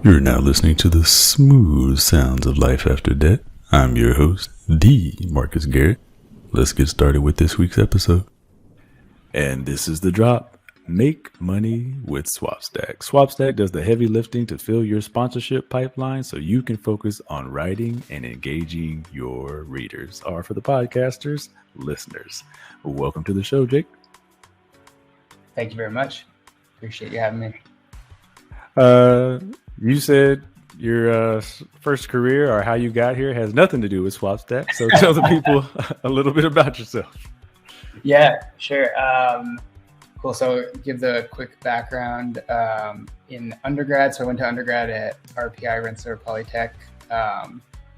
You're now listening to the smooth sounds of life after death. I'm your host, the Marcus Garrett. Let's get started with this week's episode. And this is the drop. Make money with Swapstack. Swapstack does the heavy lifting to fill your sponsorship pipeline so you can focus on writing and engaging your readers. Or for the podcasters, listeners. Welcome to the show, Jake. Thank you very much. Appreciate you having me. You said your first career or how you got here has nothing to do with Swapstack. So tell the people a little bit about yourself. Yeah, sure. Cool. So give the quick background. In undergrad, so I went to undergrad at RPI, Rensselaer Polytech.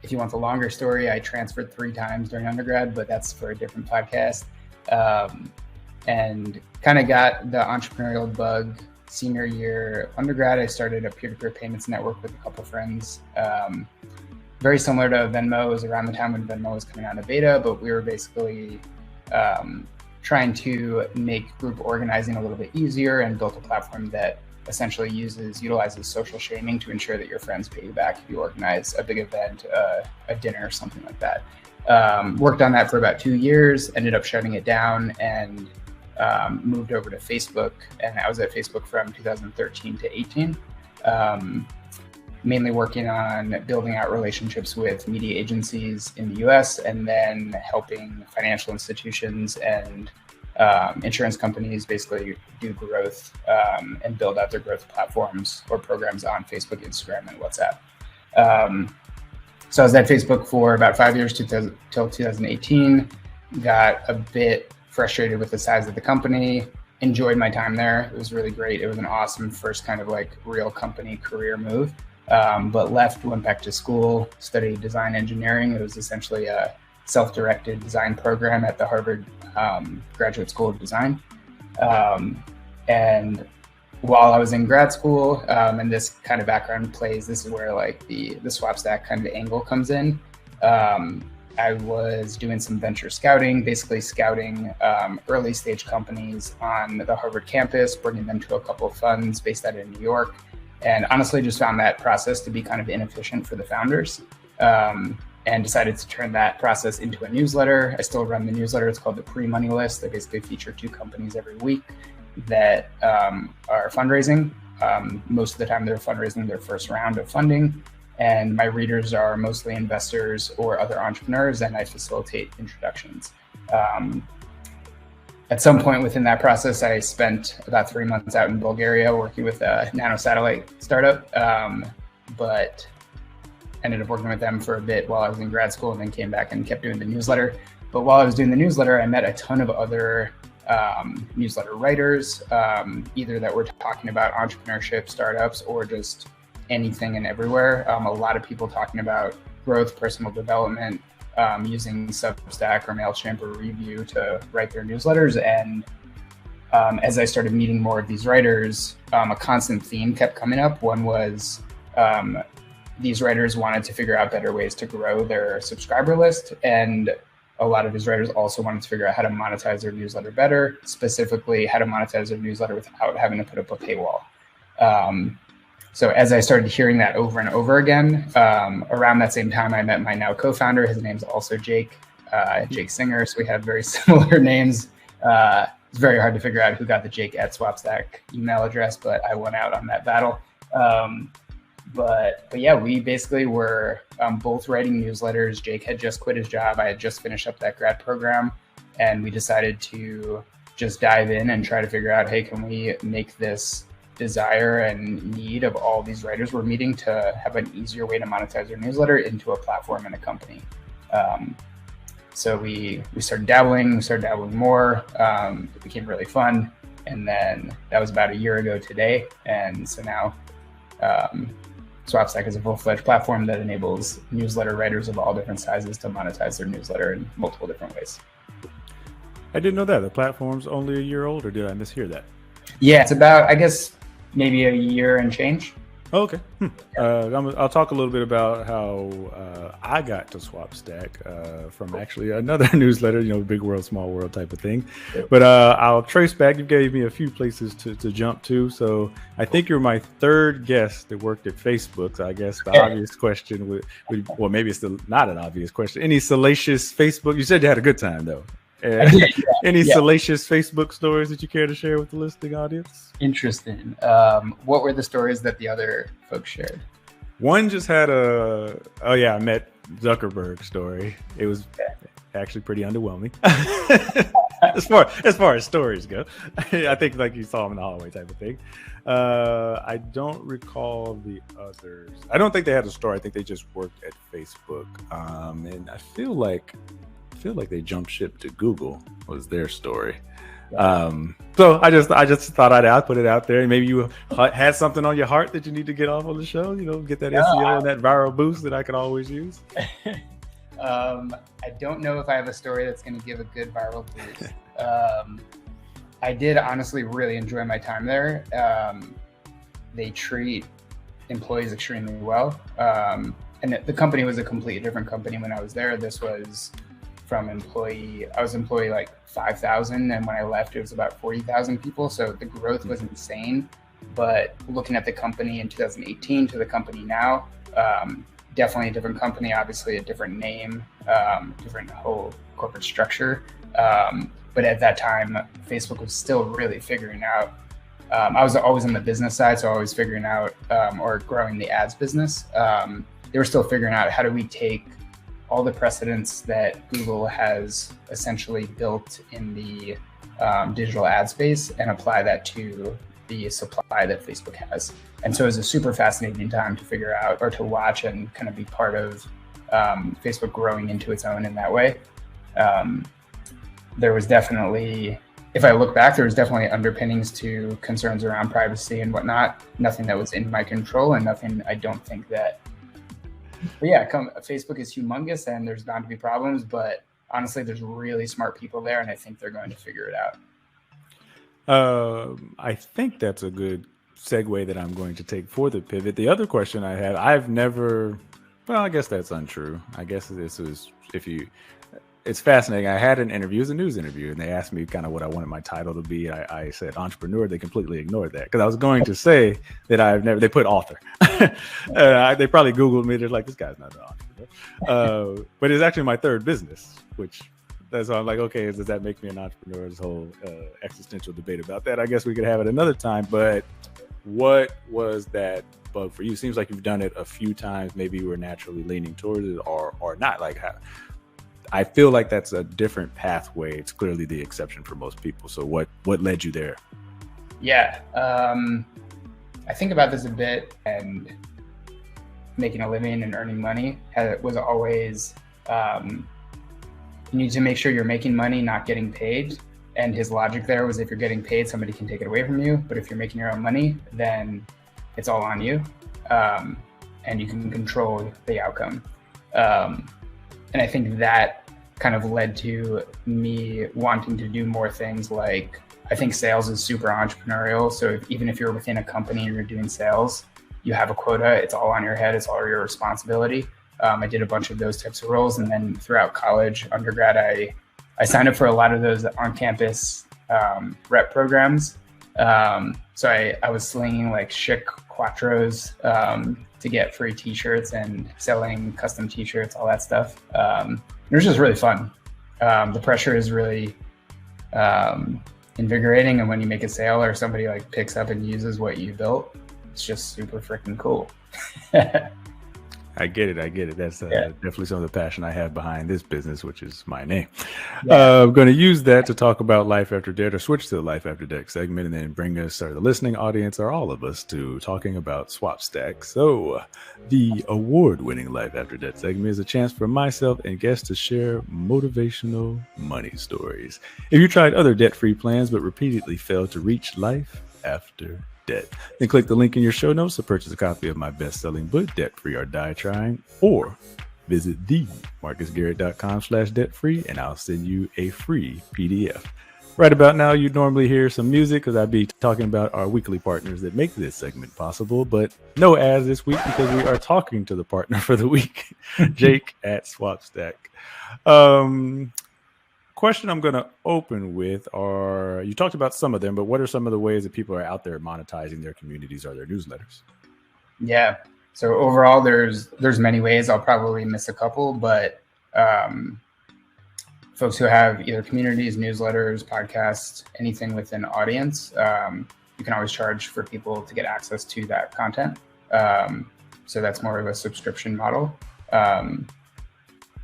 If you want the longer story, I transferred 3 times during undergrad, but that's for a different podcast. And kind of got the entrepreneurial bug. Senior year undergrad, I started a peer-to-peer payments network with a couple friends. Very similar to Venmo. It was around the time when Venmo was coming out of beta, but we were basically trying to make group organizing a little bit easier and built a platform that essentially utilizes social shaming to ensure that your friends pay you back if you organize a big event, a dinner or something like that. Worked on that for about 2 years, ended up shutting it down and moved over to Facebook, and I was at Facebook from 2013 to 18, mainly working on building out relationships with media agencies in the US and then helping financial institutions and insurance companies basically do growth and build out their growth platforms or programs on Facebook, Instagram, and WhatsApp. So I was at Facebook for about 5 years till 2018, got a bit frustrated with the size of the company, enjoyed my time there. It was really great. It was an awesome first kind of like real company career move, but left, went back to school, studied design engineering. It was essentially a self-directed design program at the Harvard Graduate School of Design. And while I was in grad school, and this kind of background plays, this is where like the Swapstack kind of angle comes in. I was doing some venture scouting, basically scouting early stage companies on the Harvard campus, bringing them to a couple of funds based out of New York. And honestly, just found that process to be kind of inefficient for the founders, and decided to turn that process into a newsletter. I still run the newsletter. It's called the Pre-Money List. I basically feature 2 companies every week that are fundraising. Most of the time they're fundraising their first round of funding. And my readers are mostly investors or other entrepreneurs, and I facilitate introductions. At some point within that process, I spent about 3 months out in Bulgaria working with a nanosatellite startup, but ended up working with them for a bit while I was in grad school and then came back and kept doing the newsletter. But while I was doing the newsletter, I met a ton of other newsletter writers, either that were talking about entrepreneurship, startups, or just anything and everywhere. A lot of people talking about growth, personal development, using Substack or MailChimp or Review to write their newsletters. And as I started meeting more of these writers, a constant theme kept coming up. One was these writers wanted to figure out better ways to grow their subscriber list. And a lot of these writers also wanted to figure out how to monetize their newsletter better, specifically how to monetize their newsletter without having to put up a paywall. So as I started hearing that over and over again, around that same time, I met my now co-founder. His name's also Jake Singer. So we have very similar names. It's very hard to figure out who got the Jake at Swapstack email address, but I won out on that battle. But yeah, we basically were both writing newsletters. Jake had just quit his job. I had just finished up that grad program, and we decided to just dive in and try to figure out, hey, can we make this desire and need of all these writers we're meeting to have an easier way to monetize their newsletter into a platform and a company. So we started dabbling more. It became really fun. And then that was about a year ago today. And so now Swapstack is a full-fledged platform that enables newsletter writers of all different sizes to monetize their newsletter in multiple different ways. I didn't know that. The platform's only a year old, or did I mishear that? Yeah, it's about, I guess, maybe a year and change. Okay. I'll talk a little bit about how I got to Swapstack from actually another newsletter, big world, small world type of thing. But I'll trace back. You gave me a few places to jump to. So I think you're my third guest that worked at Facebook. So I guess the obvious question would, well, maybe it's not an obvious question. Any salacious Facebook? You said you had a good time, though. Any salacious Facebook stories that you care to share with the listening audience? Interesting. What were the stories that the other folks shared? One just had I met Zuckerberg story. It was actually pretty underwhelming. as far as stories go. I think like you saw him in the hallway type of thing. I don't recall the others. I don't think they had a story. I think they just worked at Facebook. And I feel like they jumped ship to Google was their story. So I just thought I'd put it out there. Maybe you had something on your heart that you need to get off on the show, get that SEO and that viral boost that I could always use. I don't know if I have a story that's going to give a good viral boost. I did honestly really enjoy my time there. They treat employees extremely well. And the company was a completely different company when I was there. This was I was employee like 5,000, and when I left, it was about 40,000 people. So the growth was insane. But looking at the company in 2018 to the company now, definitely a different company, obviously a different name, different whole corporate structure. But at that time, Facebook was still really figuring out. I was always on the business side, so always figuring out or growing the ads business. They were still figuring out how do we take all the precedents that Google has essentially built in the digital ad space and apply that to the supply that Facebook has. And so it was a super fascinating time to figure out or to watch and kind of be part of Facebook growing into its own in that way. There was definitely, if I look back, there was definitely underpinnings to concerns around privacy and whatnot. Nothing that was in my control and nothing I don't think that. But yeah, Facebook is humongous and there's bound to be problems, but honestly, there's really smart people there and I think they're going to figure it out. I think that's a good segue that I'm going to take for the pivot. The other question I had, I guess that's untrue. I guess this is, it's fascinating. I had an interview, it was a news interview, and they asked me kind of what I wanted my title to be. I said entrepreneur. They completely ignored that because I was going to say that they put author. They probably Googled me. They're like, this guy's not an entrepreneur. But it's actually my third business, so I'm like, okay, does that make me an entrepreneur? This whole existential debate about that. I guess we could have it another time. But what was that bug for you? Seems like you've done it a few times. Maybe you were naturally leaning towards it or not. Like how, I feel like that's a different pathway. It's clearly the exception for most people. So what led you there? Yeah, I think about this a bit, and making a living and earning money was always, you need to make sure you're making money, not getting paid. And his logic there was if you're getting paid, somebody can take it away from you. But if you're making your own money, then it's all on you. And you can control the outcome. And I think that kind of led to me wanting to do more things like, I think sales is super entrepreneurial. So even if you're within a company and you're doing sales, you have a quota, it's all on your head, it's all your responsibility. I did a bunch of those types of roles. And then throughout college, undergrad, I signed up for a lot of those on-campus rep programs. So I was slinging like Chic Quattros to get free t-shirts and selling custom t-shirts, all that stuff. It was just really fun. The pressure is really invigorating. And when you make a sale or somebody like picks up and uses what you built, it's just super freaking cool. I get it. That's definitely some of the passion I have behind this business, which is my name. I'm going to use that to talk about Life After Debt, or switch to the Life After Debt segment, and then bring us, or the listening audience, or all of us, to talking about Swapstack. So the award-winning Life After Debt segment is a chance for myself and guests to share motivational money stories. If you tried other debt-free plans but repeatedly failed to reach life after debt, then click the link in your show notes to purchase a copy of my best-selling book, Debt Free or Die Trying, or visit themarcusgarrett.com/debt-free and I'll send you a free PDF. Right about now, you'd normally hear some music because I'd be talking about our weekly partners that make this segment possible, but no ads this week because we are talking to the partner for the week, Jake at Swapstack. Question I'm going to open with are, you talked about some of them, but what are some of the ways that people are out there monetizing their communities or their newsletters? Yeah. So overall, there's many ways. I'll probably miss a couple, but folks who have either communities, newsletters, podcasts, anything with an audience, you can always charge for people to get access to that content. So that's more of a subscription model.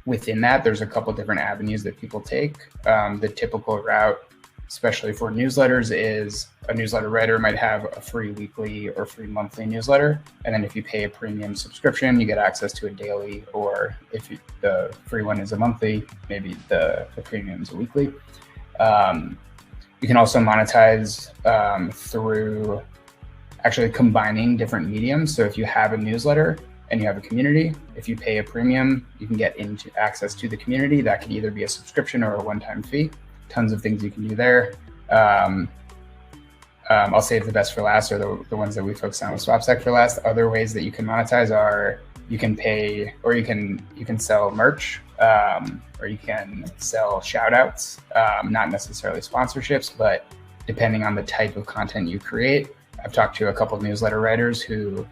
Within that, there's a couple different avenues that people take. The typical route, especially for newsletters, is a newsletter writer might have a free weekly or free monthly newsletter. And then if you pay a premium subscription, you get access to a daily, or if the free one is a monthly, maybe the premium is a weekly. You can also monetize through actually combining different mediums. So if you have a newsletter and you have a community, if you pay a premium, you can get into access to the community. That could either be a subscription or a one-time fee. Tons of things you can do there. I'll save the best for last, or the ones that we focus on with Swapstack for last. Other ways that you can monetize are you can pay, or you can sell merch, or you can sell shout outs, not necessarily sponsorships, but depending on the type of content you create. I've talked to a couple of newsletter writers who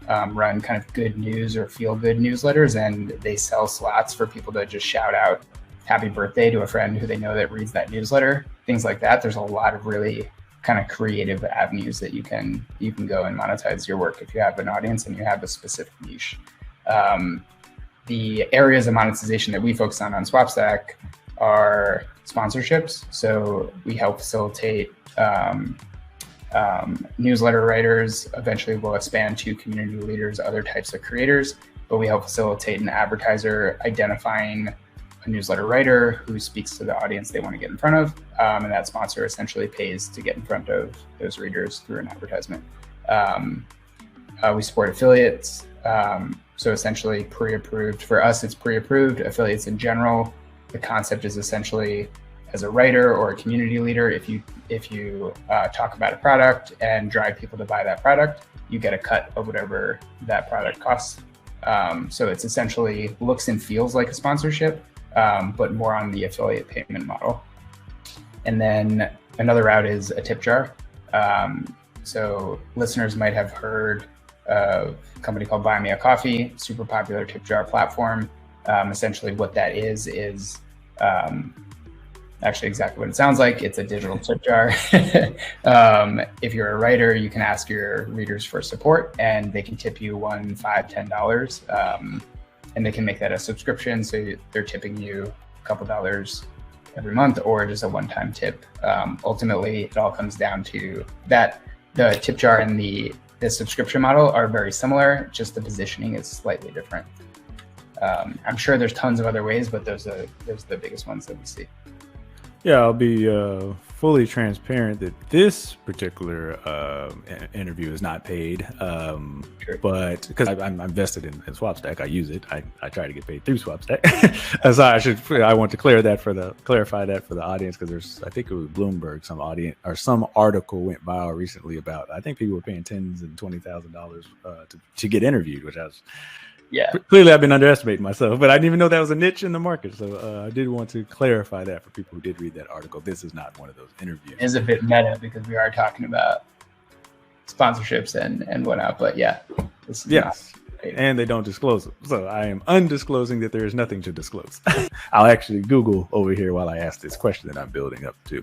run kind of good news or feel good newsletters, and they sell slots for people to just shout out happy birthday to a friend who they know that reads that newsletter, things like that. There's a lot of really kind of creative avenues that you can go and monetize your work if you have an audience and you have a specific niche. The areas of monetization that we focus on Swapstack are sponsorships. So we help facilitate newsletter writers. Eventually we'll expand to community leaders, other types of creators, but we help facilitate an advertiser identifying a newsletter writer who speaks to the audience they want to get in front of, and that sponsor essentially pays to get in front of those readers through an advertisement. We support affiliates, so essentially pre-approved. For us, it's pre-approved. Affiliates in general, the concept is essentially, as a writer or a community leader, if you talk about a product and drive people to buy that product, you get a cut of whatever that product costs. So it's essentially looks and feels like a sponsorship, but more on the affiliate payment model. And then another route is a tip jar. So listeners might have heard of a company called Buy Me a Coffee, super popular tip jar platform. Essentially what that is actually exactly what it sounds like. It's a digital tip jar. If you're a writer, you can ask your readers for support and they can tip you $1, $5, $10. And they can make that a subscription. So they're tipping you a couple dollars every month or just a one-time tip. Ultimately, it all comes down to that the tip jar and the subscription model are very similar, just the positioning is slightly different. I'm sure there's tons of other ways, but those are the biggest ones that we see. Yeah, I'll be fully transparent that this particular interview is not paid, Sure. but because I'm invested in Swapstack, I use it. I try to get paid through Swapstack. So I want to clarify that for the audience, because I think it was Bloomberg, some article went viral recently about, I think people were paying $10,000 and $20,000 to get interviewed, which I was. Yeah. Clearly, I've been underestimating myself, but I didn't even know that was a niche in the market. So I did want to clarify that for people who did read that article. This is not one of those interviews. It is a bit meta because we are talking about sponsorships and whatnot, but yeah. This is yes. And they don't disclose it. So I am undisclosing that there is nothing to disclose. I'll actually Google over here while I ask this question that I'm building up to.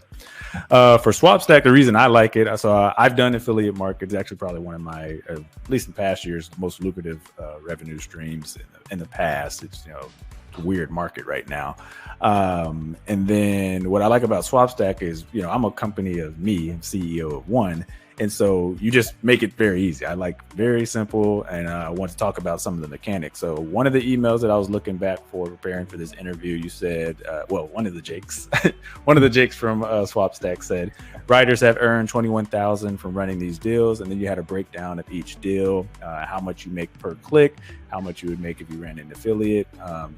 For Swapstack, the reason I like it, so I've done affiliate markets. Actually, probably one of my, at least in past years, most lucrative revenue streams in the past. It's a weird market right now. And then what I like about Swapstack is, I'm a company of me, I'm CEO of one. And so you just make it very easy. I like very simple, and I want to talk about some of the mechanics. So one of the emails that I was looking back for preparing for this interview, you said, one of the Jakes from Swapstack said, writers have earned $21,000 from running these deals. And then you had a breakdown of each deal, how much you make per click, how much you would make if you ran an affiliate.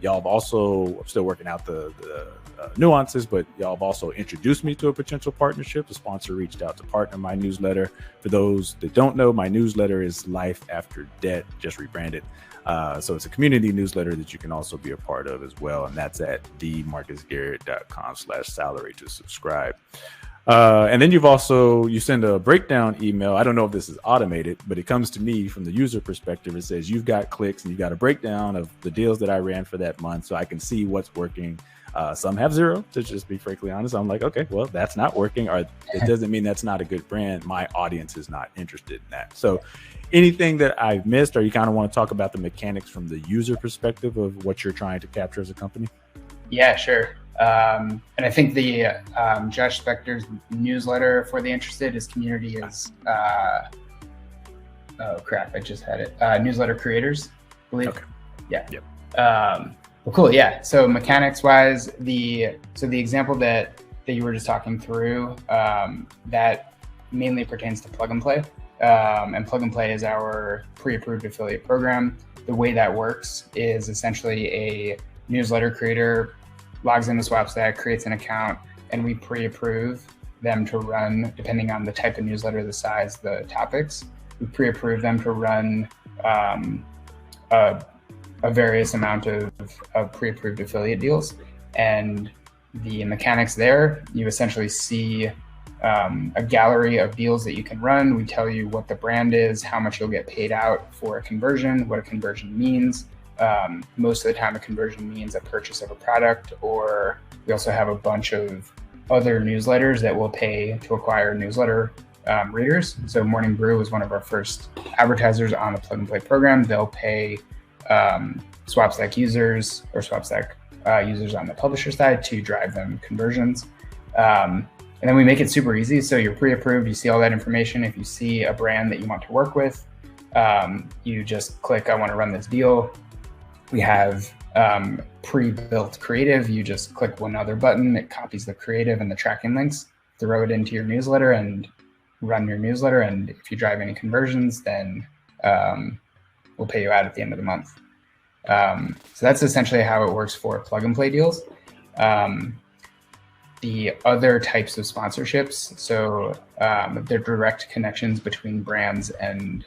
Y'all have also, still working out the nuances, but y'all have also introduced me to a potential partnership. The sponsor reached out to partner my newsletter. For those that don't know, my newsletter is Life After Debt, just rebranded. So it's a community newsletter that you can also be a part of as well. And that's at themarcusgarrett.com/salary to subscribe. And then you send a breakdown email. I don't know if this is automated, but it comes to me from the user perspective. It says you've got clicks and you've got a breakdown of the deals that I ran for that month, so I can see what's working. Some have zero, to just be frankly honest. I'm like, okay, well, that's not working, or it doesn't mean that's not a good brand. My audience is not interested in that. So anything that I've missed, or you kind of want to talk about the mechanics from the user perspective of what you're trying to capture as a company? Yeah, sure. And I think the Josh Spector's newsletter for the interested, his community is, oh crap, I just had it. Newsletter creators, I believe. Okay. Yeah. Yep. Well, cool. Yeah. So mechanics wise, the example that you were just talking through, that mainly pertains to Plug and Play. And Plug and Play is our pre-approved affiliate program. The way that works is essentially a newsletter creator logs into Swapstack, creates an account, and we pre-approve them to run, depending on the type of newsletter, the size, the topics. We pre-approve them to run a various amount of pre-approved affiliate deals. And the mechanics there, you essentially see a gallery of deals that you can run. We tell you what the brand is, how much you'll get paid out for a conversion, what a conversion means. Most of the time, a conversion means a purchase of a product, or we also have a bunch of other newsletters that will pay to acquire newsletter readers. So Morning Brew was one of our first advertisers on the Plug and Play program. They'll pay Swapstack users or Swapstack users on the publisher side to drive them conversions. And then we make it super easy. So you're pre-approved, you see all that information. If you see a brand that you want to work with, you just click, I want to run this deal. We have pre-built creative. You just click one other button, it copies the creative and the tracking links, throw it into your newsletter and run your newsletter. And if you drive any conversions, then we'll pay you out at the end of the month. So that's essentially how it works for Plug and Play deals. The other types of sponsorships, so they're direct connections between brands and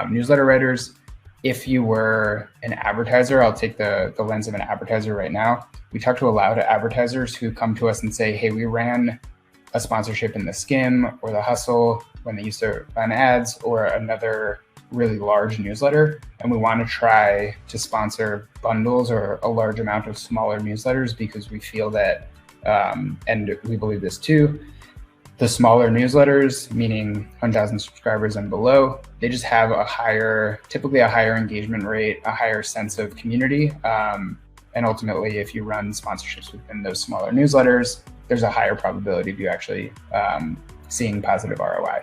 newsletter writers. If you were an advertiser, I'll take the lens of an advertiser right now. We talk to a lot of advertisers who come to us and say, hey, we ran a sponsorship in the Skim or the Hustle when they used to run ads, or another really large newsletter, and we want to try to sponsor bundles or a large amount of smaller newsletters because we feel that, and we believe this too, the smaller newsletters, meaning 1,000 subscribers and below, they just have typically a higher engagement rate, a higher sense of community. And ultimately, if you run sponsorships within those smaller newsletters, there's a higher probability of you actually seeing positive ROI.